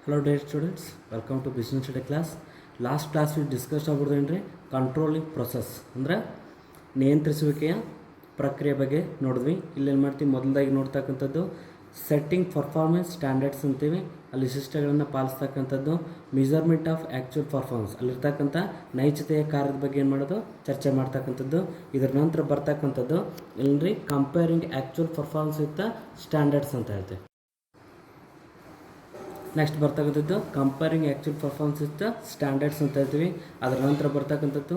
Hello dear students, welcome to business study class. Last class we discussed about controlling process ಅಂದರೆ ನಿಯಂತ್ರಿಸುವಿಕೆಯ ಪ್ರಕ್ರಿಯೆ ಬಗ್ಗೆ ನೋಡಿದ್ವಿ. ಇಲ್ಲೇನು ಮಾಡ್ತೀವಿ, ಮೊದಲಾಗಿ ನೋಡ್ತಕ್ಕಂಥದ್ದು ಸೆಟ್ಟಿಂಗ್ ಪರ್ಫಾರ್ಮೆನ್ಸ್ ಸ್ಟ್ಯಾಂಡರ್ಡ್ಸ್ ಅಂತೀವಿ. ಅಲ್ಲಿ ಶಿಷ್ಟಗಳನ್ನು ಪಾಲಿಸ್ತಕ್ಕಂಥದ್ದು ಮೆಜರ್ಮೆಂಟ್ ಆಫ್ ಆ್ಯಕ್ಚುಯಲ್ ಪರ್ಫಾರ್ಮೆನ್ಸ್, ಅಲ್ಲಿರ್ತಕ್ಕಂಥ ನೈಜತೆಯ ಕಾರ್ಯದ ಬಗ್ಗೆ ಏನು ಮಾಡೋದು ಚರ್ಚೆ ಮಾಡ್ತಕ್ಕಂಥದ್ದು. ಇದರ ನಂತರ ಬರ್ತಕ್ಕಂಥದ್ದು ಇಲ್ಲರಿ comparing actual performance with standards ಅಂತ ಹೇಳ್ತೀವಿ. ನೆಕ್ಸ್ಟ್ ಬರ್ತಕ್ಕಂಥದ್ದು comparing actual performance with standards ಅಂತ ಹೇಳ್ತೀವಿ. ಅದರ ನಂತರ ಬರ್ತಕ್ಕಂಥದ್ದು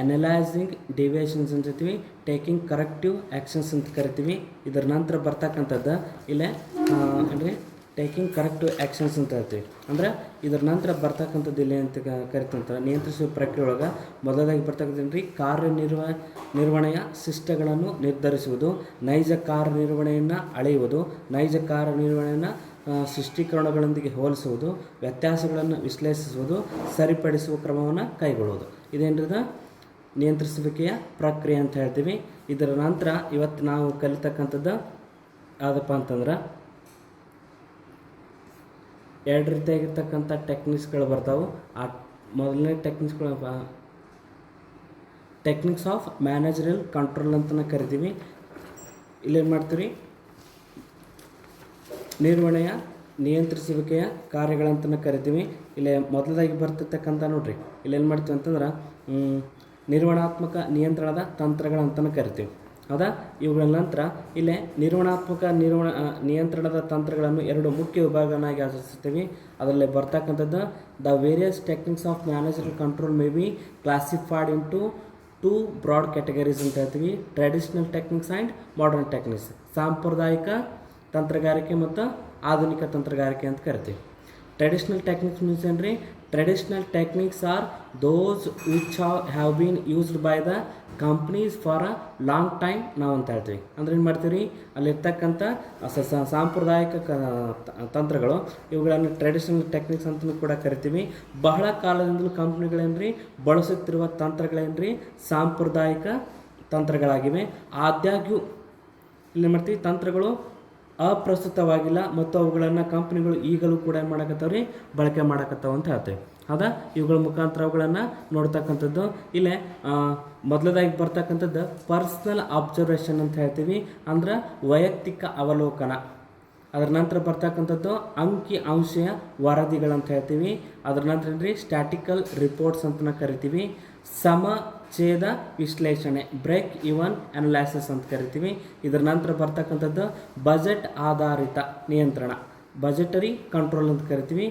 ಅನಲೈಸಿಂಗ್ ಡಿವಿಯೇಷನ್ಸ್ ಅಂತ ಹೇಳ್ತೀವಿ, ಟೇಕಿಂಗ್ ಕರೆಕ್ಟಿವ್ ಆ್ಯಕ್ಷನ್ಸ್ ಅಂತ ಕರಿತೀವಿ. ಇದರ ನಂತರ ಬರ್ತಕ್ಕಂಥದ್ದು ಇಲ್ಲೇ ಅಂದರೆ ಟೇಕಿಂಗ್ ಕರೆಕ್ಟಿವ್ ಆ್ಯಕ್ಷನ್ಸ್ ಅಂತ ಹೇಳ್ತೀವಿ. ಅಂದರೆ ಇದರ ನಂತರ ಬರ್ತಕ್ಕಂಥದ್ದು ಇಲ್ಲಿ ಅಂತ ಕರಿತಂತ ನಿಯಂತ್ರಿಸುವ ಪ್ರಕ್ರಿಯೆ ಒಳಗೆ ಮೊದಲಾಗಿ ಬರ್ತಕ್ಕಂಥ ಕಾರ್ಯನಿರ್ವಹಣೆಯ ಶಿಷ್ಟಗಳನ್ನು ನಿರ್ಧರಿಸುವುದು, ನೈಜ ಕಾರ್ಯನಿರ್ವಹಣೆಯನ್ನು ಅಳೆಯುವುದು, ನೈಜ ಕಾರ್ಯನಿರ್ವಹಣೆಯನ್ನು ಸೃಷ್ಟೀಕರಣಗಳೊಂದಿಗೆ ಹೋಲಿಸುವುದು, ವ್ಯತ್ಯಾಸಗಳನ್ನು ವಿಶ್ಲೇಷಿಸುವುದು, ಸರಿಪಡಿಸುವ ಕ್ರಮವನ್ನು ಕೈಗೊಳ್ಳುವುದು. ಇದೇನಿದೆ ನಿಯಂತ್ರಿಸುವಿಕೆಯ ಪ್ರಕ್ರಿಯೆ ಅಂತ ಹೇಳ್ತೀವಿ. ಇದರ ನಂತರ ಇವತ್ತು ನಾವು ಕಲಿತಕ್ಕಂಥದ್ದು ಯಾವುದಪ್ಪ ಅಂತಂದ್ರೆ ಎರಡು ರೀತಿಯಾಗಿರ್ತಕ್ಕಂಥ ಟೆಕ್ನಿಕ್ಸ್ಗಳು ಬರ್ತಾವೆ. ಆ ಮೊದಲನೇ ಟೆಕ್ನಿಕ್ಸ್ ಆಫ್ ಮ್ಯಾನೇಜರಲ್ ಕಂಟ್ರೋಲ್ ಅಂತಲೇ ಕರಿತೀವಿ. ಇಲ್ಲೇನು ಮಾಡ್ತೀವಿ, ನಿರ್ವಹಣೆಯ ನಿಯಂತ್ರಿಸುವಿಕೆಯ ಕಾರ್ಯಗಳಂತಲೇ ಕರಿತೀವಿ. ಇಲ್ಲೇ ಮೊದಲಾಗಿ ಬರ್ತಿರ್ತಕ್ಕಂಥ ನೋಡ್ರಿ, ಇಲ್ಲೇನು ಮಾಡ್ತೀವಿ ಅಂತಂದ್ರೆ ನಿರ್ವಹಣಾತ್ಮಕ ನಿಯಂತ್ರಣದ ತಂತ್ರಗಳಂತಲೇ ಕರಿತೀವಿ. ಹೌದಾ? ಇವುಗಳ ನಂತರ ಇಲ್ಲೇ ನಿರ್ವಹಣಾತ್ಮಕ ನಿಯಂತ್ರಣದ ತಂತ್ರಗಳನ್ನು ಎರಡು ಮುಖ್ಯ ವಿಭಾಗನಾಗಿ ಆಚರಿಸ್ತೀವಿ. ಅದರಲ್ಲಿ ಬರ್ತಕ್ಕಂಥದ್ದು the various techniques of managerial control may be classified into two broad categories ಅಂತ ಹೇಳ್ತೀವಿ, traditional techniques and modern techniques. ಸಾಂಪ್ರದಾಯಿಕ ತಂತ್ರಗಾರಿಕೆ ಮತ್ತು ಆಧುನಿಕ ತಂತ್ರಗಾರಿಕೆ ಅಂತ ಕರಿತೀವಿ. ಟ್ರೆಡಿಷನಲ್ ಟೆಕ್ನಿಕ್ಸ್ ಮೀನ್ಸ್ ಏನ್ರಿ, traditional techniques are those which have been used by the companies for a long time ನಾವು ಅಂತ ಹೇಳ್ತೀವಿ. ಅಂದ್ರೆ ಏನು ಮಾಡ್ತೀವಿ, ಅಲ್ಲಿರ್ತಕ್ಕಂಥ ಸಾಂಪ್ರದಾಯಿಕ ತಂತ್ರಗಳು, ಇವುಗಳನ್ನು ಟ್ರೆಡಿಷನಲ್ ಟೆಕ್ನಿಕ್ಸ್ ಅಂತಲೂ ಕೂಡ ಕರಿತೀವಿ. ಬಹಳ ಕಾಲದಿಂದಲೂ ಕಂಪ್ನಿಗಳೇನ್ರಿ ಬಳಸುತ್ತಿರುವ ತಂತ್ರಗಳೇನ್ರಿ ಸಾಂಪ್ರದಾಯಿಕ ತಂತ್ರಗಳಾಗಿವೆ. ಆದಾಗ್ಯೂ ಇಲ್ಲಿ ಮಾಡ್ತೀವಿ ತಂತ್ರಗಳು ಅಪ್ರಸ್ತುತವಾಗಿಲ್ಲ ಮತ್ತು ಅವುಗಳನ್ನು ಕಂಪ್ನಿಗಳು ಈಗಲೂ ಕೂಡ ಏನು ಮಾಡಕತ್ತವ್ರಿ, ಬಳಕೆ ಮಾಡಕತ್ತಾವ ಅಂತ ಹೇಳ್ತೇವೆ. ಹೌದಾ? ಇವುಗಳ ಮುಖಾಂತರ ಅವುಗಳನ್ನು ನೋಡ್ತಕ್ಕಂಥದ್ದು. ಇಲ್ಲೇ ಮೊದಲದಾಗಿ ಬರ್ತಕ್ಕಂಥದ್ದು ಪರ್ಸ್ನಲ್ ಅಬ್ಸರ್ವೇಷನ್ ಅಂತ ಹೇಳ್ತೀವಿ, ಅಂದ್ರೆ ವೈಯಕ್ತಿಕ ಅವಲೋಕನ. ಅದರ ನಂತರ ಬರ್ತಕ್ಕಂಥದ್ದು ಅಂಕಿ ಅಂಶೀಯ ವರದಿಗಳಂತ ಹೇಳ್ತೀವಿ. ಅದರ ನಂತರ ಏನ್ರಿ ಸ್ಟ್ಯಾಟಿಕಲ್ ರಿಪೋರ್ಟ್ಸ್ ಅಂತ ಕರಿತೀವಿ. ಸಮಛೇದ ವಿಶ್ಲೇಷಣೆ, ಬ್ರೇಕ್ ಇವನ್ ಅನಲೈಸಿಸ್ ಅಂತ ಕರಿತೀವಿ. ಇದರ ನಂತರ ಬರ್ತಕ್ಕಂಥದ್ದು ಬಜೆಟ್ ಆಧಾರಿತ ನಿಯಂತ್ರಣ, ಬಜೆಟರಿ ಕಂಟ್ರೋಲ್ ಅಂತ ಕರಿತೀವಿ.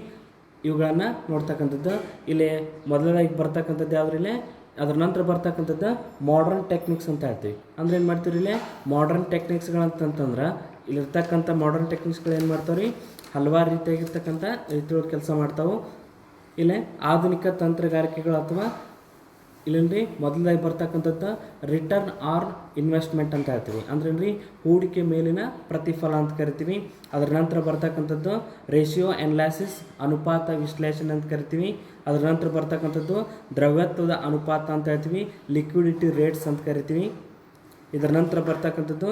ಇವುಗಳನ್ನು ನೋಡ್ತಕ್ಕಂಥದ್ದು ಇಲ್ಲಿ ಮೊದಲನೇದಾಗಿ ಬರ್ತಕ್ಕಂಥದ್ದು ಯಾವ್ದು ಇಲ್ಲೇ. ಅದರ ನಂತರ ಬರ್ತಕ್ಕಂಥದ್ದು ಮಾಡರ್ನ್ ಟೆಕ್ನಿಕ್ಸ್ ಅಂತ ಹೇಳ್ತೀವಿ. ಅಂದ್ರೆ ಏನು ಮಾಡ್ತೀವಿ ಇಲ್ಲೇ ಮಾಡರ್ನ್ ಟೆಕ್ನಿಕ್ಸ್ಗಳಂತಂದ್ರೆ ಇಲ್ಲಿರ್ತಕ್ಕಂಥ ಮಾಡರ್ನ್ ಟೆಕ್ನಿಕ್ಸ್ಗಳು ಏನು ಮಾಡ್ತಾವ್ರಿ, ಹಲವಾರು ರೀತಿಯಾಗಿರ್ತಕ್ಕಂಥ ರೀತಿಯೊಳಗೆ ಕೆಲಸ ಮಾಡ್ತಾವೆ. ಇಲ್ಲೇ ಆಧುನಿಕ ತಂತ್ರಗಾರಿಕೆಗಳು ಅಥವಾ ಇಲ್ಲೇನ್ರಿ ಮೊದಲಾಗಿ ಬರ್ತಕ್ಕಂಥದ್ದು ರಿಟರ್ನ್ ಆರ್ ಇನ್ವೆಸ್ಟ್ಮೆಂಟ್ ಅಂತ ಹೇಳ್ತೀವಿ. ಅಂದ್ರೆ ಏನ್ರಿ ಹೂಡಿಕೆ ಮೇಲಿನ ಪ್ರತಿಫಲ ಅಂತ ಕರಿತೀವಿ. ಅದರ ನಂತರ ಬರ್ತಕ್ಕಂಥದ್ದು ರೇಷಿಯೋ ಅನಲೈಸಿಸ್, ಅನುಪಾತ ವಿಶ್ಲೇಷಣೆ ಅಂತ ಕರಿತೀವಿ. ಅದರ ನಂತರ ಬರ್ತಕ್ಕಂಥದ್ದು ದ್ರವ್ಯತ್ವದ ಅನುಪಾತ ಅಂತ ಹೇಳ್ತೀವಿ, ಲಿಕ್ವಿಡಿಟಿ ರೇಟ್ಸ್ ಅಂತ ಕರಿತೀವಿ. ಇದರ ನಂತರ ಬರ್ತಕ್ಕಂಥದ್ದು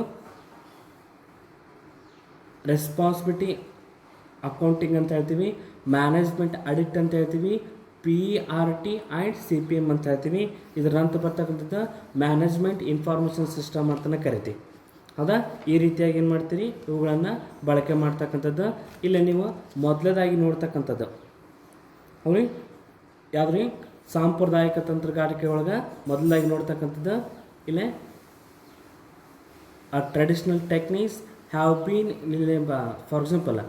ರೆಸ್ಪಾನ್ಸಿಬಿಲಿಟಿ ಅಕೌಂಟಿಂಗ್ ಅಂತ ಹೇಳ್ತೀವಿ, ಮ್ಯಾನೇಜ್ಮೆಂಟ್ ಆಡಿಟ್ ಅಂತ ಹೇಳ್ತೀವಿ, PRT ಆ್ಯಂಡ್ CPM ಅಂತ ಹೇಳ್ತೀವಿ. ಇದರ ನಂತರ ಬರ್ತಕ್ಕಂಥದ್ದು ಮ್ಯಾನೇಜ್ಮೆಂಟ್ ಇನ್ಫಾರ್ಮೇಷನ್ ಸಿಸ್ಟಮ್ ಅಂತಲೇ ಕರಿತೀವಿ. ಹೌದಾ? ಈ ರೀತಿಯಾಗಿ ಏನು ಮಾಡ್ತೀರಿ, ಇವುಗಳನ್ನು ಬಳಕೆ ಮಾಡ್ತಕ್ಕಂಥದ್ದು. ಇಲ್ಲ ನೀವು ಮೊದಲದಾಗಿ ನೋಡ್ತಕ್ಕಂಥದ್ದು ಅವ್ರಿ ಯಾವ್ದ್ರಿ ಸಾಂಪ್ರದಾಯಿಕ ತಂತ್ರಗಾರಿಕೆ ಒಳಗೆ ಮೊದಲಾಗಿ ನೋಡ್ತಕ್ಕಂಥದ್ದು ಇಲ್ಲೇ traditional techniques have been for example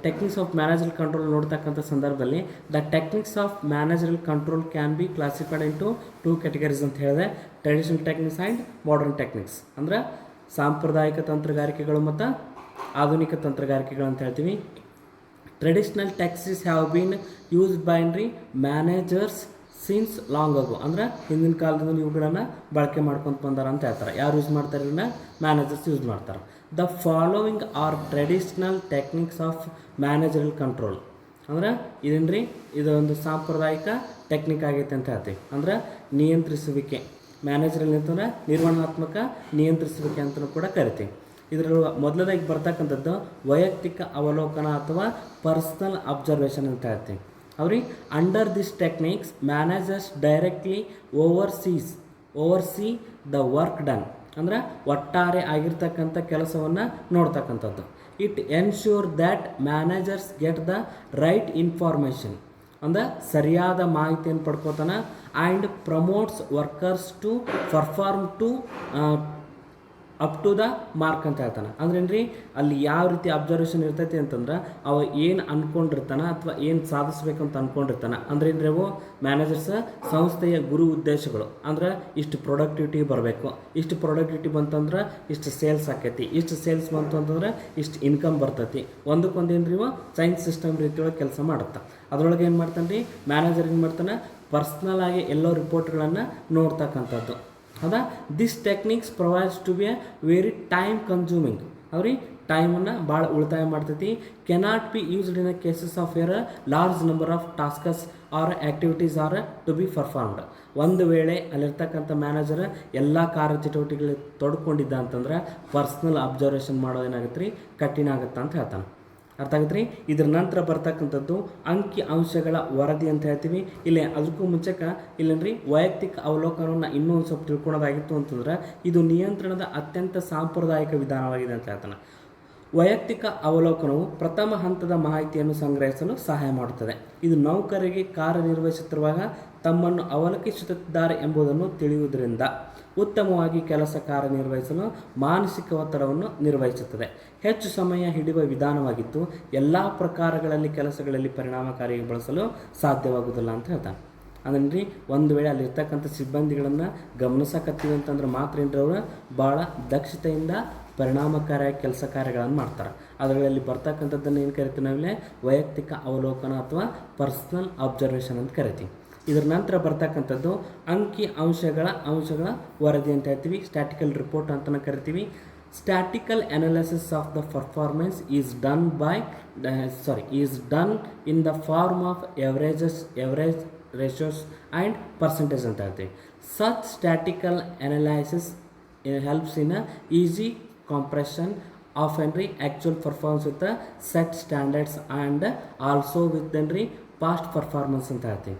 techniques of managerial control ನೋಡ್ತಕ್ಕಂಥ ಸಂದರ್ಭದಲ್ಲಿ the techniques of managerial control can be classified into two categories ಅಂತ ಹೇಳಿದೆ, traditional techniques and modern techniques. ಅಂದ್ರೆ ಸಾಂಪ್ರದಾಯಿಕ ತಂತ್ರಗಾರಿಕೆಗಳು ಮತ್ತು ಆಧುನಿಕ ತಂತ್ರಗಾರಿಕೆಗಳು ಅಂತ ಹೇಳ್ತೀವಿ. Traditional techniques have been used by managers since long ago, ಅಂದ್ರೆ ಹಿಂದಿನ ಕಾಲದಿಂದ ಇವುಗಳನ್ನು ಬಳಕೆ ಮಾಡ್ಕೊಂತ ಬಂದಾರ ಅಂತ ಹೇಳ್ತಾರೆ. ಯಾರು ಯೂಸ್ ಮಾಡ್ತಾರೆ ಇದನ್ನ? ಮ್ಯಾನೇಜರ್ಸ್ ಯೂಸ್ ಮಾಡ್ತಾರೆ. The following are traditional techniques of managerial control. ಅಂದ್ರೆ ಇದೇನ್ರಿ ಇದೊಂದು ಸಾಂಪ್ರದಾಯಿಕ ಟೆಕ್ನಿಕ್ ಆಗೈತೆ ಅಂತ ಹೇಳ್ತೀವಿ. ಅಂದ್ರೆ ನಿಯಂತ್ರಿಸುವಿಕೆ, ಮ್ಯಾನೇಜರಲ್ ಅಂತಂದ್ರೆ ನಿರ್ವಹಣಾತ್ಮಕ ನಿಯಂತ್ರಿಸುವಿಕೆ ಅಂತಲೂ ಕೂಡ ಕರಿತೀವಿ. ಇದರ ಮೊದಲದಾಗಿ ಬರ್ತಕ್ಕಂಥದ್ದು ವೈಯಕ್ತಿಕ ಅವಲೋಕನ ಅಥವಾ ಪರ್ಸ್ನಲ್ ಅಬ್ಸರ್ವೇಷನ್ ಅಂತ ಹೇಳ್ತೀವಿ. ಅವ್ರಿ under this techniques managers directly oversee the work done, ಅಂದ್ರೆ ಒಟ್ಟಾರೆ ಆಗಿರ್ತಕ್ಕಂಥ ಕೆಲಸವನ್ನು ನೋಡ್ತಕ್ಕಂಥದ್ದು. It ensure that managers get the right information, ಅಂದ್ರೆ ಸರಿಯಾದ ಮಾಹಿತಿಯನ್ನು ಪಡ್ಕೋತಾನ. And promotes workers to perform to up to the mark ಅಂತ ಹೇಳ್ತಾನೆ. ಅಂದ್ರೇನ್ರಿ, ಅಲ್ಲಿ ಯಾವ ರೀತಿ ಅಬ್ಸರ್ವೇಷನ್ ಇರ್ತೈತಿ ಅಂತಂದ್ರೆ ಅವ ಏನು ಅಂದ್ಕೊಂಡಿರ್ತಾನೆ ಅಥವಾ ಏನು ಸಾಧಿಸ್ಬೇಕಂತ ಅಂದ್ಕೊಂಡಿರ್ತಾನೆ. ಅಂದ್ರೇನ್ರಿ, ಅವು ಮ್ಯಾನೇಜರ್ಸ್ ಸಂಸ್ಥೆಯ ಗುರು ಉದ್ದೇಶಗಳು. ಅಂದ್ರೆ ಇಷ್ಟು ಪ್ರೊಡಕ್ಟಿವಿಟಿ ಬರಬೇಕು, ಇಷ್ಟು ಪ್ರೊಡಕ್ಟಿವಿಟಿ ಬಂತಂದ್ರೆ ಇಷ್ಟು ಸೇಲ್ಸ್ ಆಕೈತಿ, ಇಷ್ಟು ಸೇಲ್ಸ್ ಬಂತು ಅಂತಂದ್ರೆ ಇಷ್ಟು ಇನ್ಕಮ್ ಬರ್ತೈತಿ. ಒಂದಕ್ಕೊಂದು ಏನು ರೀ ಸೈನ್ಸ್ ಸಿಸ್ಟಮ್ ರೀತಿಯೊಳಗೆ ಕೆಲಸ ಮಾಡುತ್ತೆ. ಅದರೊಳಗೆ ಏನು ಮಾಡ್ತಾನೆ ರೀ ಮ್ಯಾನೇಜರ್ ಏನು ಮಾಡ್ತಾನೆ, ಪರ್ಸ್ನಲ್ ಆಗಿ ಎಲ್ಲೋ ರಿಪೋರ್ಟ್ಗಳನ್ನು ನೋಡ್ತಕ್ಕಂಥದ್ದು. ಹೌದಾ. This techniques provides to be a very time consuming. ಅವ್ರಿಗೆ ಟೈಮನ್ನು ಭಾಳ ಉಳಿತಾಯ ಮಾಡ್ತೈತಿ. Cannot be used in a cases of uh large number of tasks or activities are to be performed. ಒಂದು ವೇಳೆ ಅಲ್ಲಿರ್ತಕ್ಕಂಥ ಮ್ಯಾನೇಜರ್ ಎಲ್ಲ ಕಾರ್ಯಚಟುವಟಿಕೆಗಳಿಗೆ ತೊಡ್ಕೊಂಡಿದ್ದ ಅಂತಂದ್ರೆ ಪರ್ಸ್ನಲ್ ಅಬ್ಸರ್ವೇಷನ್ ಮಾಡೋದೇನಾಗುತ್ತೆ ರೀ ಕಠಿಣ ಆಗುತ್ತೆ ಅಂತ ಹೇಳ್ತಾನೆ. ಅರ್ಥ ಆಗುತ್ತೆ ರೀ. ಇದ್ರ ನಂತರ ಬರ್ತಕ್ಕಂಥದ್ದು ಅಂಕಿ ಅಂಶಗಳ ವರದಿ ಅಂತ ಹೇಳ್ತೀವಿ. ಇಲ್ಲಿ ಅದಕ್ಕೂ ಮುಂಚೆಗೆ ಇಲ್ಲೇನ್ರಿ ವೈಯಕ್ತಿಕ ಅವಲೋಕನವನ್ನು ಇನ್ನೂ ಒಂದು ಸ್ವಲ್ಪ ತಿಳ್ಕೊಳೋದಾಗಿತ್ತು ಅಂತಂದ್ರೆ ಇದು ನಿಯಂತ್ರಣದ ಅತ್ಯಂತ ಸಾಂಪ್ರದಾಯಿಕ ವಿಧಾನವಾಗಿದೆ ಅಂತ ಹೇಳ್ತಾನೆ. ವೈಯಕ್ತಿಕ ಅವಲೋಕನವು ಪ್ರಥಮ ಹಂತದ ಮಾಹಿತಿಯನ್ನು ಸಂಗ್ರಹಿಸಲು ಸಹಾಯ ಮಾಡುತ್ತದೆ. ಇದು ನೌಕರರಿಗೆ ಕಾರ್ಯನಿರ್ವಹಿಸುತ್ತಿರುವಾಗ ತಮ್ಮನ್ನು ಅವಲೋಕಿಸುತ್ತಿದ್ದಾರೆ ಎಂಬುದನ್ನು ತಿಳಿಯುವುದರಿಂದ ಉತ್ತಮವಾಗಿ ಕೆಲಸ ಕಾರ್ಯನಿರ್ವಹಿಸಲು ಮಾನಸಿಕ ಒತ್ತಡವನ್ನು ನಿರ್ವಹಿಸುತ್ತದೆ. ಹೆಚ್ಚು ಸಮಯ ಹಿಡಿಯುವ ವಿಧಾನವಾಗಿದ್ದು ಎಲ್ಲ ಪ್ರಕಾರಗಳಲ್ಲಿ ಕೆಲಸಗಳಲ್ಲಿ ಪರಿಣಾಮಕಾರಿಯಾಗಿ ಬಳಸಲು ಸಾಧ್ಯವಾಗುವುದಿಲ್ಲ ಅಂತ ಹೇಳ್ತಾನೆ. ಅಂದ್ರೆ ಒಂದು ವೇಳೆ ಅಲ್ಲಿರ್ತಕ್ಕಂಥ ಸಿಬ್ಬಂದಿಗಳನ್ನು ಗಮನಿಸಕತ್ತೀವಿ ಅಂತಂದ್ರೆ ಮಾತ್ರ ಏನ್ರಿ ಅವರು ಭಾಳ ದಕ್ಷತೆಯಿಂದ ಪರಿಣಾಮಕಾರಿಯಾಗಿ ಕೆಲಸ ಕಾರ್ಯಗಳನ್ನು ಮಾಡ್ತಾರೆ. ಅದರಲ್ಲಿ ಬರ್ತಕ್ಕಂಥದ್ದನ್ನು ಏನು ಕರಿತೀವಿ ನಾವಿಲ್ಲಿ ವೈಯಕ್ತಿಕ ಅವಲೋಕನ ಅಥವಾ ಪರ್ಸ್ನಲ್ ಅಬ್ಸರ್ವೇಷನ್ ಅಂತ ಕರಿತೀವಿ. ಇದರ ನಂತರ ಬರ್ತಕ್ಕಂಥದ್ದು ಅಂಕಿ ಅಂಶಗಳ ವರದಿ ಅಂತ ಹೇಳ್ತೀವಿ. ಸ್ಟ್ಯಾಟಿಕಲ್ ರಿಪೋರ್ಟ್ ಅಂತಲೂ ಕರಿತೀವಿ. Statistical analysis of the performance is done in the form of average ratios and percentage ಅಂತ ಹೇಳ್ತೀವಿ. Such statistical analysis helps in easy compression of actual performance with the set standards and also with past performance ಅಂತ ಹೇಳ್ತೀವಿ.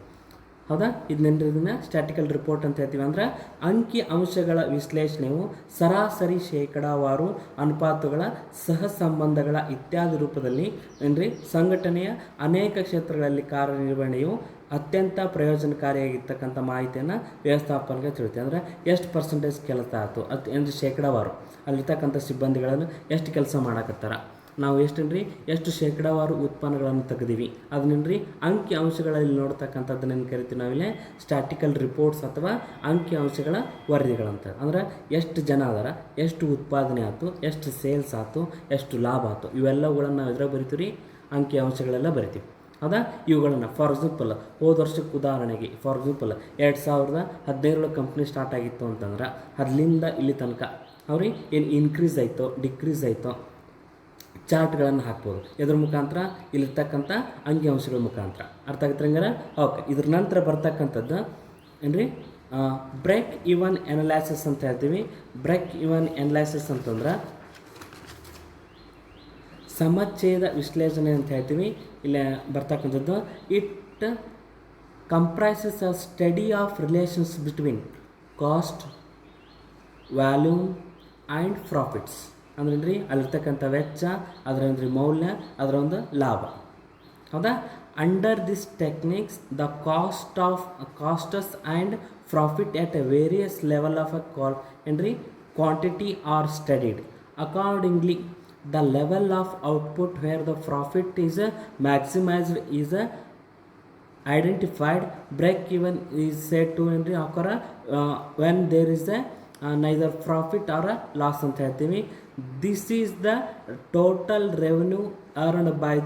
ಹೌದಾ. ಇದನ್ನ statical report ಅಂತ ಹೇಳ್ತೀವಿ. ಅಂದ್ರೆ ಅಂಕಿ ಅಂಶಗಳ ವಿಶ್ಲೇಷಣೆಯು ಸರಾಸರಿ ಶೇಕಡಾವಾರು ಅನುಪಾತಗಳ ಸಹ ಸಂಬಂಧಗಳ ಇತ್ಯಾದಿ ರೂಪದಲ್ಲಿ ಸಂಘಟನೆಯ ಅನೇಕ ಕ್ಷೇತ್ರಗಳಲ್ಲಿ ಕಾರ್ಯನಿರ್ವಹಣೆಯು ಅತ್ಯಂತ ಪ್ರಯೋಜನಕಾರಿಯಾಗಿರ್ತಕ್ಕಂಥ ಮಾಹಿತಿಯನ್ನು ವ್ಯವಸ್ಥಾಪನೆಗೆ ತಿಳಿತೀವಿ. ಅಂದರೆ ಎಷ್ಟು ಪರ್ಸೆಂಟೇಜ್ ಕೆಲಸ ಆಯಿತು ಅಂದರೆ ಶೇಕಡಾವಾರು ಅಲ್ಲಿರ್ತಕ್ಕಂಥ ಸಿಬ್ಬಂದಿಗಳನ್ನು ಎಷ್ಟು ಕೆಲಸ ಮಾಡಕತ್ತಾರ, ನಾವು ಎಷ್ಟು ಶೇಕಡಾವಾರು ಉತ್ಪನ್ನಗಳನ್ನು ತೆಗೆದೀವಿ ಅದನ್ನೇನ್ರಿ ಅಂಕಿ ಅಂಶಗಳಲ್ಲಿ ನೋಡ್ತಕ್ಕಂಥದ್ದನ್ನೇನು ಕರಿತೀವಿ ನಾವಿಲ್ಲಿ ಸ್ಟ್ಯಾಟಿಕಲ್ ರಿಪೋರ್ಟ್ಸ್ ಅಥವಾ ಅಂಕಿ ಅಂಶಗಳ ವರದಿಗಳಂತ. ಅಂದ್ರೆ ಎಷ್ಟು ಜನ ಅದಾರ, ಎಷ್ಟು ಉತ್ಪಾದನೆ ಆಯ್ತು, ಎಷ್ಟು ಸೇಲ್ಸ್ ಆಯ್ತು, ಎಷ್ಟು ಲಾಭ ಆಯ್ತು, ಇವೆಲ್ಲವುಗಳನ್ನು ನಾವು ಎದುರಾಗ ಬರಿತೀವಿ, ಅಂಕಿ ಅಂಶಗಳೆಲ್ಲ ಬರಿತೀವಿ. ಹೌದಾ. ಇವುಗಳನ್ನು ಫಾರ್ ಎಕ್ಸಾಂಪಲ್ ಹೋದ ವರ್ಷಕ್ಕೆ ಉದಾಹರಣೆಗೆ 2015 ಕಂಪ್ನಿ ಸ್ಟಾರ್ಟ್ ಆಗಿತ್ತು ಅಂತಂದ್ರೆ ಅಲ್ಲಿಂದ ಇಲ್ಲಿ ತನಕ ಅವ್ರಿಗೆ ಏನು ಇನ್ಕ್ರೀಸ್ ಆಯಿತೋ ಡಿಕ್ರೀಸ್ ಆಯಿತೋ ಚಾರ್ಟ್ಗಳನ್ನು ಹಾಕ್ಬೋದು. ಇದ್ರ ಮುಖಾಂತರ ಇಲ್ಲಿರ್ತಕ್ಕಂಥ ಅಂಕಿ ಅಂಶಗಳ ಮುಖಾಂತರ. ಅರ್ಥ ಆಗುತ್ತೆ ಹಂಗಾರೆ. ಓಕೆ. ಇದ್ರ ನಂತರ ಬರ್ತಕ್ಕಂಥದ್ದು ಏನ್ರಿ ಬ್ರೇಕ್ ಇವನ್ ಅನಲೈಸಿಸ್ ಅಂತ ಹೇಳ್ತೀವಿ. ಬ್ರೇಕ್ ಇವನ್ ಅನಲೈಸಿಸ್ ಅಂತಂದ್ರೆ ಸಮಚ್ಛೇದ ವಿಶ್ಲೇಷಣೆ ಅಂತ ಹೇಳ್ತೀವಿ. ಇಲ್ಲಿ ಬರ್ತಕ್ಕಂಥದ್ದು it comprises a study of relations between cost, volume and profits. ಅಂದ್ರೆ ಅಲ್ಲಿರ್ತಕ್ಕಂಥ ವೆಚ್ಚ, ಅದರ ಮೌಲ್ಯ, ಅದರ ಒಂದು ಲಾಭ. ಹೌದಾ. Under this techniques the costs and profit at a various level of quantity are studied. Accordingly the level of output where the profit is maximized is identified. Break even is said to occur when there is neither profit or a loss ಅಂತ ಹೇಳ್ತೀವಿ. This is the total revenue earned by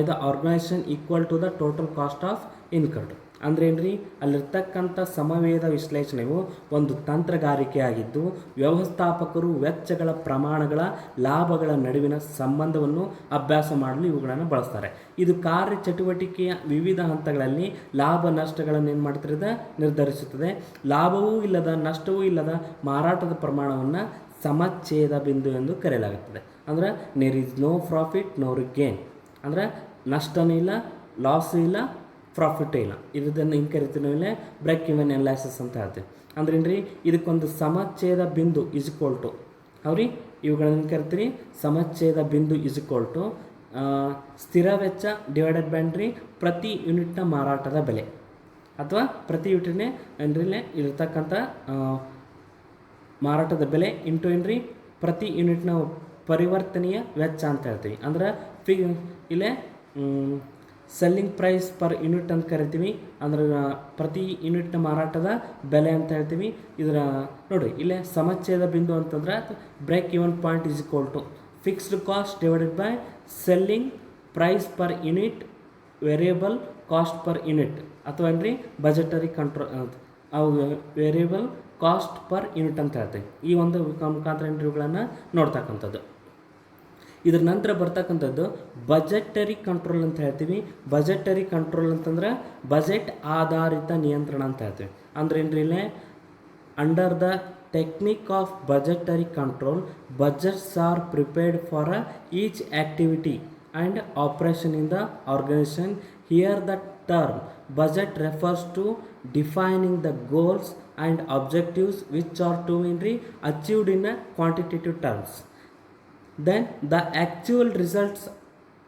the organization equal to the total cost of incurred. ಅಂದ್ರೇನ್ರಿ ಅಲ್ಲಿರ್ತಕ್ಕಂಥ ಸಮವೇದ ವಿಶ್ಲೇಷಣೆಯು ಒಂದು ತಂತ್ರಗಾರಿಕೆ ಆಗಿದ್ದು ವ್ಯವಸ್ಥಾಪಕರು ವೆಚ್ಚಗಳ ಪ್ರಮಾಣಗಳ ಲಾಭಗಳ ನಡುವಿನ ಸಂಬಂಧವನ್ನು ಅಭ್ಯಾಸ ಮಾಡಲು ಇವುಗಳನ್ನು ಬಳಸ್ತಾರೆ. ಇದು ಕಾರ್ಯಚಟುವಟಿಕೆಯ ವಿವಿಧ ಹಂತಗಳಲ್ಲಿ ಲಾಭ ನಷ್ಟಗಳನ್ನು ಏನು ಮಾಡ್ತಿರೋದ ನಿರ್ಧರಿಸುತ್ತದೆ. ಲಾಭವೂ ಇಲ್ಲದ ನಷ್ಟವೂ ಇಲ್ಲದ ಮಾರಾಟದ ಪ್ರಮಾಣವನ್ನು ಸಮಚ್ಛೇದ ಬಿಂದು ಎಂದು ಕರೆಯಲಾಗುತ್ತದೆ. ಅಂದರೆ there is no profit no gain, ಅಂದರೆ ನಷ್ಟನೂ ಇಲ್ಲ, ಲಾಸು ಇಲ್ಲ, ಪ್ರಾಫಿಟೇ ಇಲ್ಲ. ಇದನ್ನು ಹಿಂಗೆ ಕರಿತೀವಿ ನಾವಿಲ್ಲಿ ಬ್ರೇಕ್ ಇವನ್ ಅನಾಲಿಸಿಸ್ ಅಂತ ಹೇಳ್ತೀವಿ. ಅಂದ್ರೆ ಏನ್ರಿ, ಇದಕ್ಕೊಂದು ಸಮಚ್ಛೇದ ಬಿಂದು ಇಸ್ ಈಕ್ವಲ್ ಟು ಅವ್ರಿ ಇವುಗಳನ್ನು ಕರಿತೀವಿ ಸಮಚ್ಛೇದ ಬಿಂದು ಇಸ್ ಈಕ್ವಲ್ ಟು ಸ್ಥಿರ ವೆಚ್ಚ ಡಿವೈಡೆಡ್ ಬೈ ಏನ್ರಿ ಪ್ರತಿ ಯೂನಿಟ್ನ ಮಾರಾಟದ ಬೆಲೆ, ಅಥವಾ ಪ್ರತಿ ಯೂನಿಟ್ನೇ ಏನ್ರಿಲ್ಲೇ ಇರತಕ್ಕಂಥ ಮಾರಾಟದ ಬೆಲೆ ಇಂಟು ಏನ್ರಿ ಪ್ರತಿ ಯೂನಿಟ್ನ ಪರಿವರ್ತನೀಯ ವೆಚ್ಚ ಅಂತ ಹೇಳ್ತೀವಿ. ಅಂದ್ರೆ ಇಲ್ಲೇ ಸೆಲ್ಲಿಂಗ್ ಪ್ರೈಸ್ ಪರ್ ಯೂನಿಟ್ ಅಂತ ಕರಿತೀವಿ. ಅಂದ್ರೆ ಪ್ರತಿ ಯೂನಿಟ್ನ ಮಾರಾಟದ ಬೆಲೆ ಅಂತ ಹೇಳ್ತೀವಿ. ಇದರ ನೋಡಿರಿ ಇಲ್ಲೇ ಸಮಚ್ಛೇದ ಬಿಂದು ಅಂತಂದ್ರೆ break even point is equal to fixed cost divided by selling price per unit variable cost per unit, ಅಥವಾ ಏನ್ರಿ ಬಜೆಟರಿ ಕಂಟ್ರೋಲ್ ಅವು ವೇರಿಯಬಲ್ ಕಾಸ್ಟ್ ಪರ್ ಯೂನಿಟ್ ಅಂತ ಹೇಳ್ತೀವಿ. ಈ ಒಂದು ಮುಖಾಂತರ ಇಂಟರ್ವ್ಯೂಗಳನ್ನು ನೋಡ್ತಕ್ಕಂಥದ್ದು. ಇದ್ರ ನಂತರ ಬರ್ತಕ್ಕಂಥದ್ದು ಬಜೆಟರಿ ಕಂಟ್ರೋಲ್ ಅಂತ ಹೇಳ್ತೀವಿ. ಬಜೆಟರಿ ಕಂಟ್ರೋಲ್ ಅಂತಂದ್ರೆ ಬಜೆಟ್ ಆಧಾರಿತ ನಿಯಂತ್ರಣ ಅಂತ ಹೇಳ್ತೀವಿ. ಅಂದ್ರೆ ಏನ್ರಿ ಇಲ್ಲೇ under the technique of budgetary control, budgets are prepared for each activity and operation in the organisation. Here the term budget refers to defining the goals and objectives which are to be achieved in a quantitative terms. Then the actual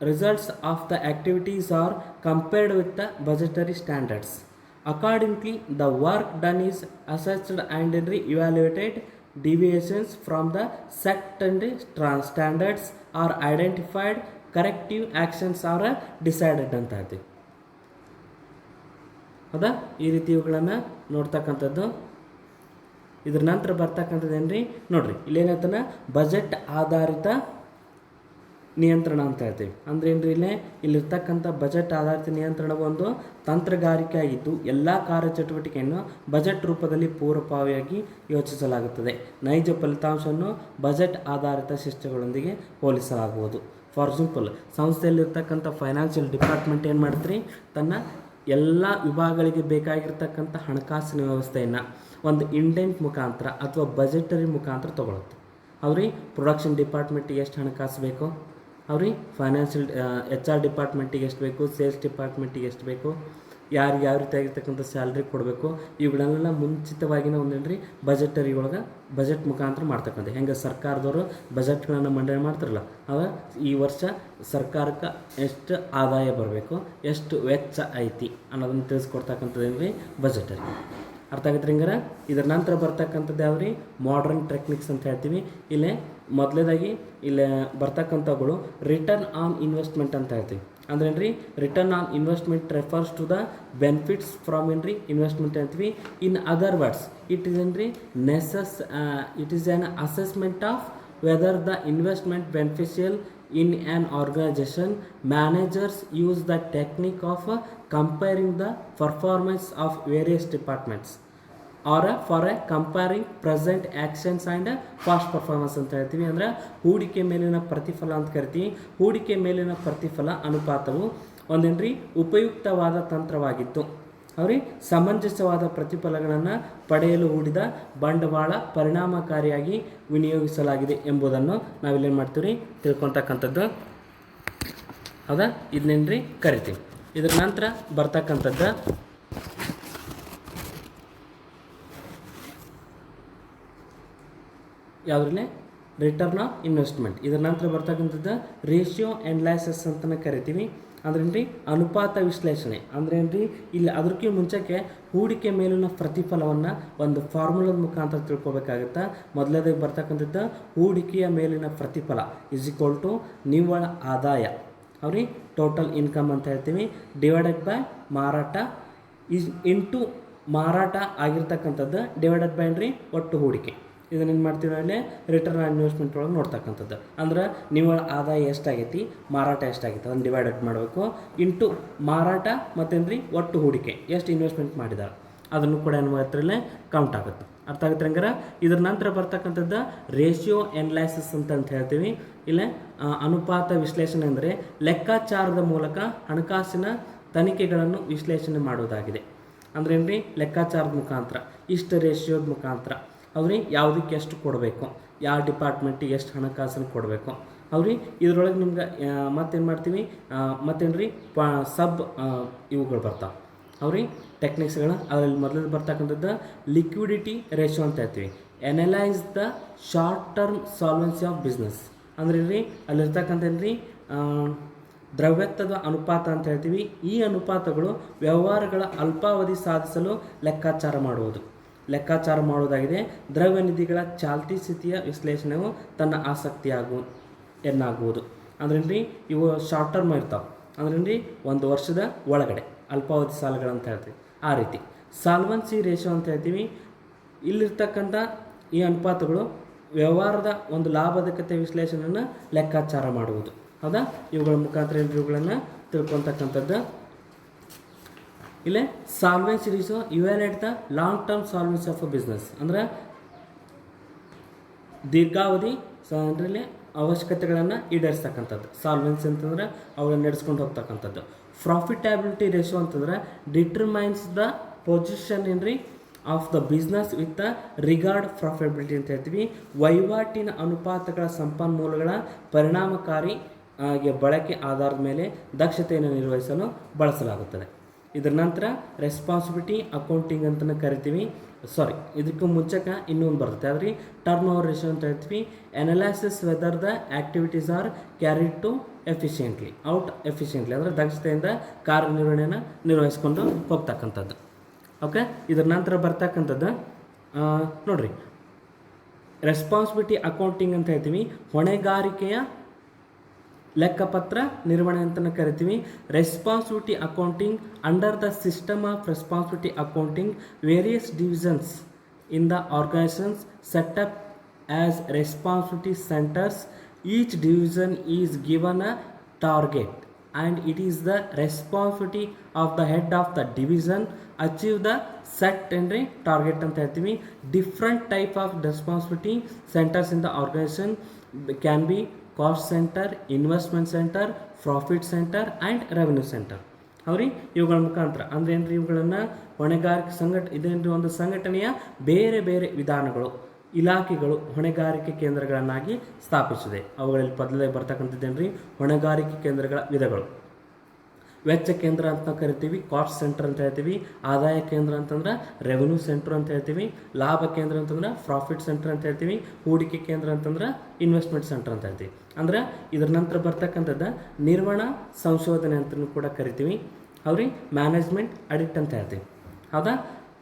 results of the activities are compared with the budgetary standards. Accordingly, the work done is assessed and evaluated. Deviations from the set and standards are identified. Corrective actions are decided ಅಂತ ಹೇಳ್ತೀವಿ. ಹೌದಾ, ಈ ರೀತಿ ಇವುಗಳನ್ನು ನೋಡ್ತಕ್ಕಂಥದ್ದು. ಇದ್ರ ನಂತರ ಬರ್ತಕ್ಕಂಥದ್ದು ಏನ್ರಿ ನೋಡ್ರಿ ಇಲ್ಲೇನಂತನ ಬಜೆಟ್ ಆಧಾರಿತ ನಿಯಂತ್ರಣ ಅಂತ ಹೇಳ್ತೀವಿ. ಅಂದ್ರೆ ಏನ್ರಿ ಇಲ್ಲಿರ್ತಕ್ಕಂಥ ಬಜೆಟ್ ಆಧಾರಿತ ನಿಯಂತ್ರಣ ಒಂದು ತಂತ್ರಗಾರಿಕೆ ಆಗಿದ್ದು ಎಲ್ಲ ಕಾರ್ಯಚಟುವಟಿಕೆಯನ್ನು ಬಜೆಟ್ ರೂಪದಲ್ಲಿ ಪೂರ್ವಭಾವಿಯಾಗಿ ಯೋಚಿಸಲಾಗುತ್ತದೆ. ನೈಜ ಫಲಿತಾಂಶವನ್ನು ಬಜೆಟ್ ಆಧಾರಿತ ಶಿಸ್ತುಗಳೊಂದಿಗೆ ಹೋಲಿಸಲಾಗುವುದು. ಫಾರ್ ಎಕ್ಸಾಂಪಲ್, ಸಂಸ್ಥೆಯಲ್ಲಿರ್ತಕ್ಕಂಥ ಫೈನಾನ್ಷಿಯಲ್ ಡಿಪಾರ್ಟ್ಮೆಂಟ್ ಏನು ಮಾಡ್ತೀರಿ, ತನ್ನ ಎಲ್ಲ ವಿಭಾಗಗಳಿಗೆ ಬೇಕಾಗಿರ್ತಕ್ಕಂಥ ಹಣಕಾಸಿನ ವ್ಯವಸ್ಥೆಯನ್ನು ಒಂದು ಇಂಡೆಂಟ್ ಮುಖಾಂತರ ಅಥವಾ ಬಜೆಟರಿ ಮುಖಾಂತರ ತೊಗೊಳುತ್ತೆ. ಅವ್ರಿಗೆ ಪ್ರೊಡಕ್ಷನ್ ಡಿಪಾರ್ಟ್ಮೆಂಟಿಗೆ ಎಷ್ಟು ಹಣಕಾಸು ಬೇಕು, ಅವ್ರಿಗೆ ಫೈನಾನ್ಷಿಯಲ್ HR ಡಿಪಾರ್ಟ್ಮೆಂಟಿಗೆ ಎಷ್ಟು ಬೇಕು, ಸೇಲ್ಸ್ ಡಿಪಾರ್ಟ್ಮೆಂಟಿಗೆ ಎಷ್ಟು ಬೇಕು, ಯಾರಿಗೆ ಯಾವ ರೀತಿಯಾಗಿರ್ತಕ್ಕಂಥ ಸ್ಯಾಲ್ರಿ ಕೊಡಬೇಕು, ಇವುಗಳನ್ನೆಲ್ಲ ಮುಂಚಿತವಾಗಿನ ಒಂದೇನ್ರಿ ಬಜೆಟರಿ ಒಳಗೆ ಬಜೆಟ್ ಮುಖಾಂತರ ಮಾಡ್ತಕ್ಕಂಥ. ಹೆಂಗೆ ಸರ್ಕಾರದವರು ಬಜೆಟ್ಗಳನ್ನು ಮಂಡನೆ ಮಾಡ್ತಾರಲ್ಲ, ಅವ ಈ ವರ್ಷ ಸರ್ಕಾರಕ್ಕೆ ಎಷ್ಟು ಆದಾಯ ಬರಬೇಕು, ಎಷ್ಟು ವೆಚ್ಚ ಐತಿ ಅನ್ನೋದನ್ನು ತಿಳಿಸ್ಕೊಡ್ತಕ್ಕಂಥದ್ದು ಏನ್ರಿ ಬಜೆಟರಿ. ಅರ್ಥ ಆಗತ್ತೆ ಹಿಂಗಾರ. ಇದರ ನಂತರ ಬರ್ತಕ್ಕಂಥದ್ದು ಯಾವ್ರಿ ಮಾಡರ್ನ್ ಟೆಕ್ನಿಕ್ಸ್ ಅಂತ ಹೇಳ್ತೀವಿ. ಇಲ್ಲೇ ಮೊದಲೇದಾಗಿ ಇಲ್ಲೇ ಬರ್ತಕ್ಕಂಥವುಗಳು ರಿಟರ್ನ್ ಆನ್ ಇನ್ವೆಸ್ಟ್ಮೆಂಟ್ ಅಂತ ಹೇಳ್ತೀವಿ. ಅಂದ್ರೆ ಏನ್ರಿ return on investment refers to the benefits from ಏನ್ರಿ ಇನ್ವೆಸ್ಟ್ಮೆಂಟ್ ಅಂತೀವಿ. In other words it is ಏನ್ರಿ it is an assessment of whether the investment beneficial in an organization. Managers use the technique of comparing the performance of various departments or for comparing present actions and past performance ಅಂತ ಹೇಳ್ತೀವಿ. ಅಂದ್ರೆ ಹೂಡಿಕೆ ಮೇಲಿನ ಪ್ರತಿಫಲ ಅಂತ ಕರಿತೀವಿ. ಹೂಡಿಕೆ ಮೇಲಿನ ಪ್ರತಿಫಲ ಅನುಪಾತವು ಒಂದೇನ್ರಿ ಉಪಯುಕ್ತವಾದ ತಂತ್ರವಾಗಿತ್ತು. ಅವ್ರಿಗೆ ಸಮಂಜಸವಾದ ಪ್ರತಿಫಲಗಳನ್ನು ಪಡೆಯಲು ಹೂಡಿದ ಬಂಡವಾಳ ಪರಿಣಾಮಕಾರಿಯಾಗಿ ವಿನಿಯೋಗಿಸಲಾಗಿದೆ ಎಂಬುದನ್ನು ನಾವಿಲ್ಲೇನು ಮಾಡ್ತೀವಿ ತಿಳ್ಕೊತಕ್ಕಂಥದ್ದು. ಹೌದಾ, ಇದನ್ನೇನ್ರಿ ಕರಿತೀವಿ. ಇದ್ರ ನಂತರ ಬರ್ತಕ್ಕಂಥದ್ದು ಯಾವುದ್ರಲ್ಲೇ ರಿಟರ್ನ್ ಆನ್ ಇನ್ವೆಸ್ಟ್ಮೆಂಟ್. ಇದರ ನಂತರ ಬರ್ತಕ್ಕಂಥದ್ದು ರೇಷಿಯೋ ಅನಾಲಿಸಿಸ್ ಅಂತಲೇ ಕರಿತೀವಿ. ಅಂದ್ರೇನ್ರಿ ಅನುಪಾತ ವಿಶ್ಲೇಷಣೆ. ಅಂದ್ರೇನ್ರಿ ಇಲ್ಲಿ ಅದಕ್ಕೆ ಮುಂಚೆಗೆ ಹೂಡಿಕೆ ಮೇಲಿನ ಪ್ರತಿಫಲವನ್ನು ಒಂದು ಫಾರ್ಮುಲಾದ ಮುಖಾಂತರ ತಿಳ್ಕೊಬೇಕಾಗುತ್ತೆ. ಮೊದಲನೇದಾಗಿ ಬರ್ತಕ್ಕಂಥದ್ದು ಹೂಡಿಕೆಯ ಮೇಲಿನ ಪ್ರತಿಫಲ ಇಸ್ ಈಕ್ವಲ್ ಟು ನಿವ್ವಳ ಆದಾಯ, ಅವ್ರಿಗೆ ಟೋಟಲ್ ಇನ್ಕಮ್ ಅಂತ ಹೇಳ್ತೀವಿ, ಡಿವೈಡೆಡ್ ಬೈ ಮಾರಾಟ ಇಂಟು ಮಾರಾಟ ಆಗಿರ್ತಕ್ಕಂಥದ್ದು ಡಿವೈಡೆಡ್ ಬೈ ಏನ್ರಿ ಒಟ್ಟು ಹೂಡಿಕೆ. ಇದನ್ನೇನು ಮಾಡ್ತೀವಿ ಅಲ್ಲಿ ರಿಟರ್ನ್ ಆನ್ ಇನ್ವೆಸ್ಟ್ಮೆಂಟ್ ಒಳಗೆ ನೋಡ್ತಕ್ಕಂಥದ್ದು. ಅಂದ್ರೆ ನಿವ್ವಳ ಆದಾಯ ಎಷ್ಟಾಗೈತಿ, ಮಾರಾಟ ಎಷ್ಟಾಗೈತಿ, ಅದನ್ನು ಡಿವೈಡೆಡ್ ಮಾಡಬೇಕು ಇಂಟು ಮಾರಾಟ ಮತ್ತೇನ್ರಿ ಒಟ್ಟು ಹೂಡಿಕೆ ಎಷ್ಟು ಇನ್ವೆಸ್ಟ್ಮೆಂಟ್ ಮಾಡಿದ್ದಾರೆ ಅದನ್ನು ಕೂಡ ಏನು ಮಾಡ್ತಿರಲ್ಲೇ ಕೌಂಟ್ ಆಗುತ್ತೆ. ಅರ್ಥ ಆಗುತ್ತೆ ಹಂಗಾರೆ. ಇದ್ರ ನಂತರ ಬರ್ತಕ್ಕಂಥದ್ದು ರೇಷಿಯೋ ಅನಾಲಿಸಿಸ್ ಅಂತ ಹೇಳ್ತೀವಿ. ಇಲ್ಲೇ ಅನುಪಾತ ವಿಶ್ಲೇಷಣೆ ಅಂದರೆ ಲೆಕ್ಕಾಚಾರದ ಮೂಲಕ ಹಣಕಾಸಿನ ತನಿಖೆಗಳನ್ನು ವಿಶ್ಲೇಷಣೆ ಮಾಡುವುದಾಗಿದೆ. ಅಂದ್ರೆ ಏನ್ರಿ ಲೆಕ್ಕಾಚಾರದ ಮುಖಾಂತರ, ಇಷ್ಟು ರೇಷಿಯೋದ ಮುಖಾಂತರ ಅವ್ರಿ ಯಾವುದಕ್ಕೆ ಎಷ್ಟು ಕೊಡಬೇಕು, ಯಾವ ಡಿಪಾರ್ಟ್ಮೆಂಟಿಗೆ ಎಷ್ಟು ಹಣಕಾಸನ್ನು ಕೊಡಬೇಕು ಅವ್ರಿ. ಇದ್ರೊಳಗೆ ನಿಮ್ಗೆ ಮತ್ತೇನು ಮಾಡ್ತೀವಿ, ಮತ್ತೇನು ರೀ ಸಬ್ ಇವುಗಳು ಬರ್ತಾವೆ ಅವ್ರಿ ಟೆಕ್ನಿಕ್ಸ್ಗಳು. ಅದರಲ್ಲಿ ಮೊದಲು ಬರ್ತಕ್ಕಂಥದ್ದು ಲಿಕ್ವಿಡಿಟಿ ರೇಷೋ ಅಂತ ಹೇಳ್ತೀವಿ. ಎನಲೈಸ್ the short term solvency of business ಅಂದ್ರೆ ರೀ ಅಲ್ಲಿರ್ತಕ್ಕಂಥ ರೀ ದ್ರವ್ಯತ್ವದ ಅನುಪಾತ ಅಂತ ಹೇಳ್ತೀವಿ. ಈ ಅನುಪಾತಗಳು ವ್ಯವಹಾರಗಳ ಅಲ್ಪಾವಧಿ ಸಾಧಿಸಲು ಲೆಕ್ಕಾಚಾರ ಮಾಡುವುದಾಗಿದೆ. ದ್ರವ್ಯ ನಿಧಿಗಳ ಚಾಲ್ತಿ ಸ್ಥಿತಿಯ ವಿಶ್ಲೇಷಣೆಯು ತನ್ನ ಆಸಕ್ತಿಯಾಗುವುದು ಅಂದ್ರೇನ್ರಿ ಇವು ಶಾರ್ಟ್ ಟರ್ಮ್ ಇರ್ತಾವೆ ಅಂದ್ರೇನ್ರಿ 1 ವರ್ಷದ ಒಳಗಡೆ ಅಲ್ಪಾವಧಿ ಸಾಲಗಳಂತ ಹೇಳ್ತೀವಿ. ಆ ರೀತಿ ಸಾಲ್ವೆನ್ಸಿ ರೇಷೋ ಅಂತ ಹೇಳ್ತೀವಿ. ಇಲ್ಲಿರ್ತಕ್ಕಂಥ ಈ ಅನುಪಾತಗಳು ವ್ಯವಹಾರದ ಒಂದು ಲಾಭದಾಯಕತೆ ವಿಶ್ಲೇಷಣೆಯನ್ನು ಲೆಕ್ಕಾಚಾರ ಮಾಡುವುದು. ಹೌದಾ, ಇವುಗಳ ಮುಖಾಂತರ ಇವುಗಳನ್ನು ತಿಳ್ಕೊತಕ್ಕಂಥದ್ದು. ಇಲ್ಲೇ solvency ratio evaluate the long term solvency of a business ಅಂದ್ರೆ ದೀರ್ಘಾವಧಿ ಅದರಲ್ಲಿ ಅವಶ್ಯಕತೆಗಳನ್ನು ಈಡೇರಿಸ್ತಕ್ಕಂಥದ್ದು. ಸಾಲ್ವೆನ್ಸಿ ಅಂತಂದ್ರೆ ಅವುಗಳನ್ನು ನಡೆಸ್ಕೊಂಡು ಹೋಗ್ತಕ್ಕಂಥದ್ದು. ಪ್ರಾಫಿಟಬಿಲಿಟಿ ರೇಷೋ ಅಂತಂದ್ರೆ determines the position of the business with the regard profitability ಅಂತ ಹೇಳ್ತೀವಿ. ವಹಿವಾಟಿನ ಅನುಪಾತಗಳ ಸಂಪನ್ಮೂಲಗಳ ಪರಿಣಾಮಕಾರಿ ಬಳಕೆ ಆಧಾರದ ಮೇಲೆ ದಕ್ಷತೆಯನ್ನು ನಿರ್ವಹಿಸಲು ಬಳಸಲಾಗುತ್ತದೆ. ಇದರ ನಂತರ ರೆಸ್ಪಾನ್ಸಿಬಿಲಿಟಿ ಅಕೌಂಟಿಂಗ್ ಅಂತ ಕರಿತೀವಿ. ಇದಕ್ಕೂ ಮುಂಚೆಗೆ ಇನ್ನೊಂದು ಬರುತ್ತೆ ಅದ್ರಿ ಟರ್ನ್ ಓವರ್ ರೇಷೋ ಅಂತ ಹೇಳ್ತೀವಿ. Analysis whether the activities are carried to efficiently ಅಂದರೆ ದಕ್ಷತೆಯಿಂದ ಕಾರ್ಯನಿರ್ವಹಣೆಯನ್ನು ನಿರ್ವಹಿಸ್ಕೊಂಡು ಹೋಗ್ತಕ್ಕಂಥದ್ದು. ಓಕೆ, ಇದರ ನಂತರ ಬರ್ತಕ್ಕಂಥದ್ದು ನೋಡ್ರಿ ರೆಸ್ಪಾನ್ಸಿಬಿಲಿಟಿ ಅಕೌಂಟಿಂಗ್ ಅಂತ ಹೇಳ್ತೀವಿ. ಹೊಣೆಗಾರಿಕೆಯ ಲೆಕ್ಕಪತ್ರ ನಿರ್ವಹಣೆ ಅಂತ ಕರಿತೀವಿ. Responsibility accounting under the system of responsibility accounting various divisions in the organisations set up as responsibility centres. Each division is given a target and it is the responsibility of the head of the division achieve the set target ಅಂತ ಹೇಳ್ತೀವಿ. Different type of responsibility centres in the organisation can be cost centre, investment centre, profit centre and revenue centre. ಅವ್ರಿ ಇವುಗಳ ಮುಖಾಂತರ ಅಂದ್ರೆ ಏನ್ರಿ ಇವುಗಳನ್ನು ಹೊಣೆಗಾರಿಕೆ ಇದೇನ್ರಿ ಒಂದು ಸಂಘಟನೆಯ ಬೇರೆ ಬೇರೆ ವಿಧಾನಗಳು ಇಲಾಖೆಗಳು ಹೊಣೆಗಾರಿಕೆ ಕೇಂದ್ರಗಳನ್ನಾಗಿ ಸ್ಥಾಪಿಸಿದೆ. ಅವುಗಳಲ್ಲಿ ಮೊದಲೇ ಬರ್ತಕ್ಕಂಥದ್ದೇನ್ರಿ ಹೊಣೆಗಾರಿಕೆ ಕೇಂದ್ರಗಳ ವಿಧಗಳು. ವೆಚ್ಚ ಕೇಂದ್ರ ಅಂತ ಕರಿತೀವಿ, ಕಾಸ್ಟ್ ಸೆಂಟರ್ ಅಂತ ಹೇಳ್ತೀವಿ. ಆದಾಯ ಕೇಂದ್ರ ಅಂತಂದ್ರೆ ರೆವೆನ್ಯೂ ಸೆಂಟರ್ ಅಂತ ಹೇಳ್ತೀವಿ. ಲಾಭ ಕೇಂದ್ರ ಅಂತಂದ್ರೆ ಪ್ರಾಫಿಟ್ ಸೆಂಟರ್ ಅಂತ ಹೇಳ್ತೀವಿ. ಹೂಡಿಕೆ ಕೇಂದ್ರ ಅಂತಂದ್ರೆ ಇನ್ವೆಸ್ಟ್ಮೆಂಟ್ ಸೆಂಟರ್ ಅಂತ ಹೇಳ್ತೀವಿ. ಅಂದ್ರೆ ಇದರ ನಂತರ ಬರ್ತಕ್ಕಂಥದ್ದು ನಿರ್ವಹಣಾ ಸಂಶೋಧನೆ ಅಂತಲೂ ಕೂಡ ಕರಿತೀವಿ. ಅವ್ರಿಗೆ ಮ್ಯಾನೇಜ್ಮೆಂಟ್ ಆಡಿಟ್ ಅಂತ ಹೇಳ್ತೀವಿ. ಹೌದಾ,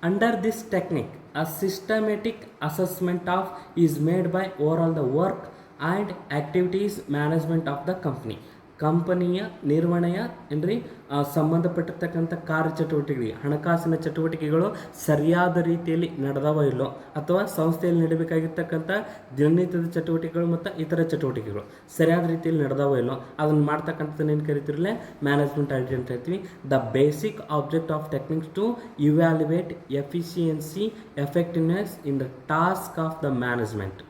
under this technique a systematic assessment of is made by overall the work and activities management of the company. ಕಂಪನಿಯ ನಿರ್ವಹಣೆಯ ಏನ್ರಿ ಸಂಬಂಧಪಟ್ಟಿರ್ತಕ್ಕಂಥ ಕಾರ್ಯಚಟುವಟಿಕೆಗಳಿಗೆ ಹಣಕಾಸಿನ ಚಟುವಟಿಕೆಗಳು ಸರಿಯಾದ ರೀತಿಯಲ್ಲಿ ನಡೆದವೋ ಇಲ್ಲೋ ಅಥವಾ ಸಂಸ್ಥೆಯಲ್ಲಿ ನಡೀಬೇಕಾಗಿರ್ತಕ್ಕಂಥ ದಿನನಿತ್ಯದ ಚಟುವಟಿಕೆಗಳು ಮತ್ತು ಇತರ ಚಟುವಟಿಕೆಗಳು ಸರಿಯಾದ ರೀತಿಯಲ್ಲಿ ನಡೆದವೋ ಇಲ್ಲೋ ಅದನ್ನು ಮಾಡ್ತಕ್ಕಂಥದ್ದನ್ನು ಏನು ಕರಿತಿರಲೇ ಮ್ಯಾನೇಜ್ಮೆಂಟ್ ಆಡಿಟ್ ಅಂತ ಹೇಳ್ತೀವಿ. The basic object of techniques to evaluate efficiency effectiveness in the task of the management.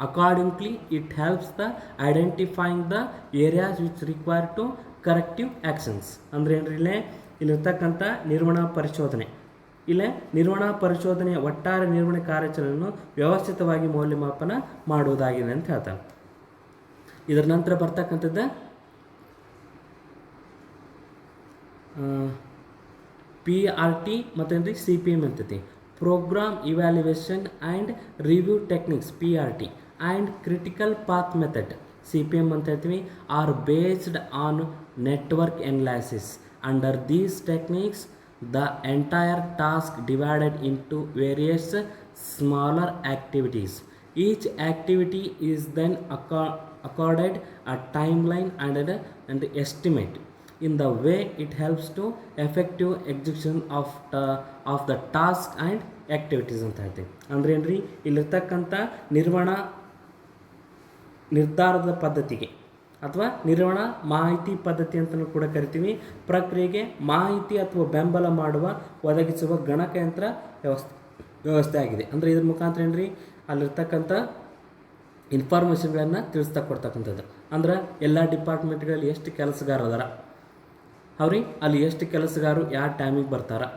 Accordingly, it helps the identifying the areas which require to corrective actions. ಅಂದರೆ ಏನ್ರಿ ಇಲ್ಲಿರ್ತಕ್ಕಂಥ ನಿರ್ವಹಣಾ ಪರಿಶೋಧನೆಯ ಒಟ್ಟಾರೆ ನಿರ್ವಹಣೆ ಕಾರ್ಯಾಚರಣೆಯನ್ನು ವ್ಯವಸ್ಥಿತವಾಗಿ ಮೌಲ್ಯಮಾಪನ ಮಾಡುವುದಾಗಿದೆ ಅಂತ ಹೇಳ್ತಾರೆ. ಇದರ ನಂತರ ಬರ್ತಕ್ಕಂಥದ್ದು PRT ಮತ್ತೇನ್ರಿ CPM ಅಂತೈತಿ. Program evaluation and review techniques PRT and critical path method CPM ಅಂತ ಹೇಳ್ತೀವಿ are based on network analysis. Under these techniques the entire task divided into various smaller activities. Each activity is then accorded a timeline and estimate. In the way it helps to effective execution of the task and activities ಅಂತ ಹೇಳ್ತೀವಿ. ಅಂದ್ರೆ ಏನ್ರಿ ಇಲ್ಲಿರ್ತಕ್ಕಂಥ ನಿರ್ಧಾರದ ಪದ್ಧತಿಗೆ ಅಥವಾ ನಿರ್ವಹಣಾ ಮಾಹಿತಿ ಪದ್ಧತಿ ಅಂತಲೂ ಕೂಡ ಕರಿತೀವಿ. ಪ್ರಕ್ರಿಯೆಗೆ ಮಾಹಿತಿ ಅಥವಾ ಬೆಂಬಲ ಒದಗಿಸುವ ಗಣಕಯಂತ್ರ ವ್ಯವಸ್ಥೆ ಆಗಿದೆ. ಅಂದರೆ ಇದ್ರ ಮುಖಾಂತರ ಏನ್ರಿ ಅಲ್ಲಿರ್ತಕ್ಕಂಥ ಇನ್ಫಾರ್ಮೇಷನ್ಗಳನ್ನು ತಿಳಿಸ್ತಾ ಕೊಡ್ತಕ್ಕಂಥದ್ದು. ಅಂದ್ರೆ ಎಲ್ಲ ಡಿಪಾರ್ಟ್ಮೆಂಟ್ಗಳಲ್ಲಿ ಎಷ್ಟು ಕೆಲಸಗಾರ ಅದಾರ, ಅಲ್ಲಿ ಎಷ್ಟು ಕೆಲಸಗಾರರು ಯಾವ ಟೈಮಿಗೆ ಬರ್ತಾರೆ,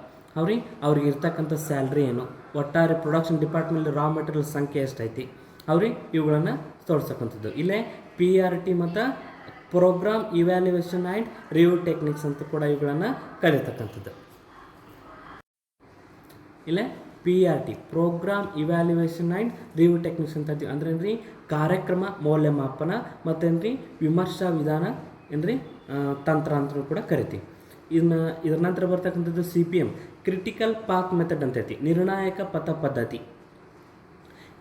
ಅವ್ರಿಗೆ ಇರ್ತಕ್ಕಂಥ ಸ್ಯಾಲ್ರಿ ಏನು, ಒಟ್ಟಾರೆ ಪ್ರೊಡಕ್ಷನ್ ಡಿಪಾರ್ಟ್ಮೆಂಟ್ ರಾ ಮೆಟೀರಿಯಲ್ ಸಂಖ್ಯೆ ಎಷ್ಟೈತಿ ಅವ್ರಿಗೆ ಇವುಗಳನ್ನು ತೋರಿಸ್ತಕ್ಕಂಥದ್ದು. ಇಲ್ಲೇ PRT ಮತ್ತು program evaluation and review techniques ಅಂತ ಕೂಡ ಇವುಗಳನ್ನು ಕರೀತಕ್ಕಂಥದ್ದು. ಇಲ್ಲೇ PRT program evaluation and review techniques ಅಂತ ಅಂದ್ರೆ ಏನ್ರಿ ಕಾರ್ಯಕ್ರಮ ಮೌಲ್ಯಮಾಪನ ಮತ್ತೇನ್ರಿ ವಿಮರ್ಶಾ ವಿಧಾನ ಏನ್ರಿ ತಂತ್ರ ಅಂತಲೂ ಕೂಡ ಕರಿತೀವಿ. ಇದ್ರ ನಂತರ ಬರ್ತಕ್ಕಂಥದ್ದು CPM ಕ್ರಿಟಿಕಲ್ ಪಾತ್ ಮೆಥಡ್ ಅಂತೈತಿ, ನಿರ್ಣಾಯಕ ಪಥ ಪದ್ಧತಿ.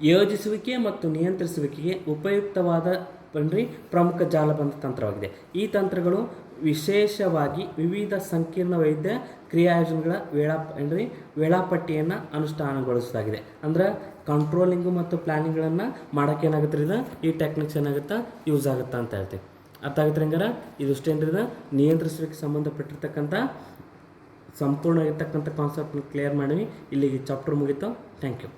ಯೋಜಿಸುವಿಕೆ ಮತ್ತು ನಿಯಂತ್ರಿಸುವಿಕೆಗೆ ಉಪಯುಕ್ತವಾದ ಪ್ರಮುಖ ಜಾಲಬಂಧ ತಂತ್ರವಾಗಿದೆ. ಈ ತಂತ್ರಗಳು ವಿಶೇಷವಾಗಿ ವಿವಿಧ ಸಂಕೀರ್ಣ ವೈದ್ಯ ಕ್ರಿಯಾಯೋಜನೆಗಳ ವೇಳಾಪಟ್ಟಿಯನ್ನು ಅನುಷ್ಠಾನಗೊಳಿಸಲಾಗಿದೆ. ಅಂದ್ರೆ ಕಂಟ್ರೋಲಿಂಗು ಮತ್ತು ಪ್ಲ್ಯಾನಿಂಗ್ಗಳನ್ನು ಮಾಡೋಕ್ಕೆ ಏನಾಗುತ್ತೆ ಇದು ಈ ಟೆಕ್ನಿಕ್ಸ್ ಏನಾಗುತ್ತೆ ಯೂಸ್ ಆಗುತ್ತೆ ಅಂತ ಹೇಳ್ತೀವಿ. ಅರ್ಥ ಆಗುತ್ತೆ ಹಂಗಾರ ಇದು ಇಷ್ಟೇನ್ರಿ ನಿಯಂತ್ರಿಸಲಿಕ್ಕೆ ಸಂಬಂಧಪಟ್ಟಿರ್ತಕ್ಕಂಥ ಸಂಪೂರ್ಣವಾಗಿರ್ತಕ್ಕಂಥ ಕಾನ್ಸೆಪ್ಟ್ನ ಕ್ಲಿಯರ್ ಮಾಡಿವಿ. ಇಲ್ಲಿಗೆ ಚಾಪ್ಟರ್ ಮುಗೀತು. Thank you.